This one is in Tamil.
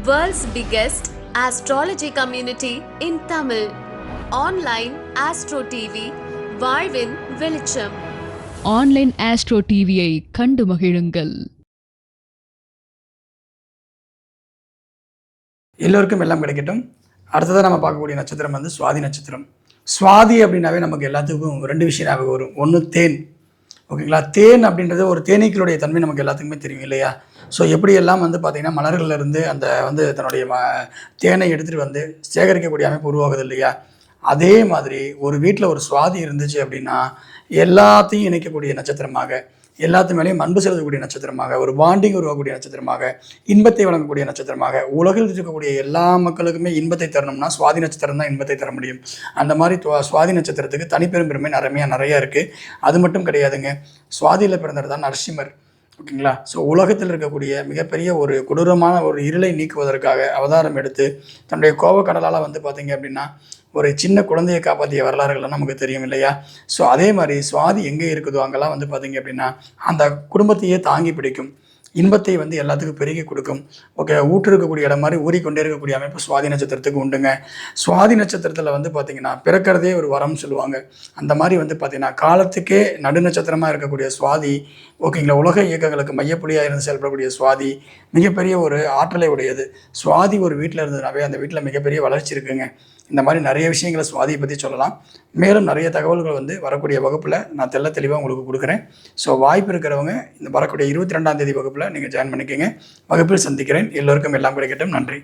World's biggest astrology community in Tamil. Online Astro TV, வாழ்வின் வெளிச்சம். ஆன்லைன் ஆஸ்ட்ரோ டிவியை கண்டு மகிழுங்கள். எல்லோருக்கும் எல்லாம் கிடைக்கட்டும். அடுத்ததாக நம்ம பார்க்கக்கூடிய நட்சத்திரம் வந்து சுவாதி நட்சத்திரம். சுவாதி அப்படின்னாவே நமக்கு எல்லாத்துக்கும் ரெண்டு விஷயம் ஞாபகம் வரும். ஒன்று தேன், ஓகேங்களா. தேன் அப்படின்றது ஒரு தேனீக்களுடைய தன்மை நமக்கு எல்லாத்துக்குமே தெரியும் இல்லையா. ஸோ எப்படியெல்லாம் வந்து பார்த்திங்கன்னா மலர்கள்லேருந்து அந்த வந்து தன்னுடைய தேனை எடுத்துகிட்டு வந்து சேகரிக்கக்கூடிய அமைப்பு உருவாகுது இல்லையா. அதே மாதிரி ஒரு வீட்டில் ஒரு சுவாதி இருந்துச்சு அப்படின்னா எல்லாத்தையும் இணைக்கக்கூடிய நட்சத்திரமாக, எல்லாத்து மேலேயும் அன்பு செலுத்தக்கூடிய நட்சத்திரமாக, ஒரு பாண்டிங் உருவாக்கக்கூடிய நட்சத்திரமாக, இன்பத்தை வழங்கக்கூடிய நட்சத்திரமாக, உலகில் இருக்கக்கூடிய எல்லா மக்களுக்குமே இன்பத்தை தரணும்னா சுவாதி நட்சத்திரம் தான் இன்பத்தை தர முடியும். அந்த மாதிரி சுவாதி நட்சத்திரத்துக்கு தனிப்பெரும் பெருமை நிறையா இருக்குது. அது மட்டும் கிடையாதுங்க, சுவாதியில் பிறந்தவர் தான் நரசிம்மர், ஓகேங்களா. ஸோ உலகத்தில் இருக்கக்கூடிய மிகப்பெரிய ஒரு கொடூரமான ஒரு இருளை நீக்குவதற்காக அவதாரம் எடுத்து தன்னுடைய கோபக்கடலால் வந்து பார்த்திங்க அப்படின்னா ஒரு சின்ன குழந்தையை காப்பாற்றிய வரலாறுகள்லாம் நமக்கு தெரியும் இல்லையா. ஸோ அதே மாதிரி சுவாதி எங்கே இருக்குதோ அங்கெல்லாம் வந்து பார்த்திங்க அப்படின்னா அந்த குடும்பத்தையே தாங்கி பிடிக்கும், இன்பத்தை வந்து எல்லாத்துக்கும் பெருகி கொடுக்கும். ஓகே, ஊற்றிருக்கக்கூடிய இடம் மாதிரி ஊறிக்கொண்டே இருக்கக்கூடிய அமைப்பு சுவாதி நட்சத்திரத்துக்கு உண்டுங்க. சுவாதி நட்சத்திரத்தில் வந்து பார்த்திங்கன்னா பிறக்கிறதே ஒரு வரம் சொல்லுவாங்க. அந்த மாதிரி வந்து பார்த்திங்கன்னா காலத்துக்கே நடுநட்சத்திரமாக இருக்கக்கூடிய சுவாதி, ஓகேங்களா, உலக இயக்கங்களுக்கு மையப்புள்ளியாக இருந்து செயல்படக்கூடிய சுவாதி மிகப்பெரிய ஒரு ஆற்றலை உடையது. சுவாதி ஒரு வீட்டில் இருந்ததுனாவே அந்த வீட்டில் மிகப்பெரிய வளர்ச்சி இருக்குங்க. இந்த மாதிரி நிறைய விஷயங்களை சுவாதியை பற்றி சொல்லலாம். மேலும் நிறைய தகவல்கள் வந்து வரக்கூடிய வகுப்பில் நான் தெளிவாக உங்களுக்கு கொடுக்குறேன். ஸோ வாய்ப்பு இருக்கிறவங்க இந்த வரக்கூடிய 22ஆம் தேதி வகுப்பில் நீங்கள் ஜாயின் பண்ணிக்கோங்க. வகுப்பில் சந்திக்கிறேன். எல்லோருக்கும் எல்லாம் கிடைக்கட்டும். நன்றி.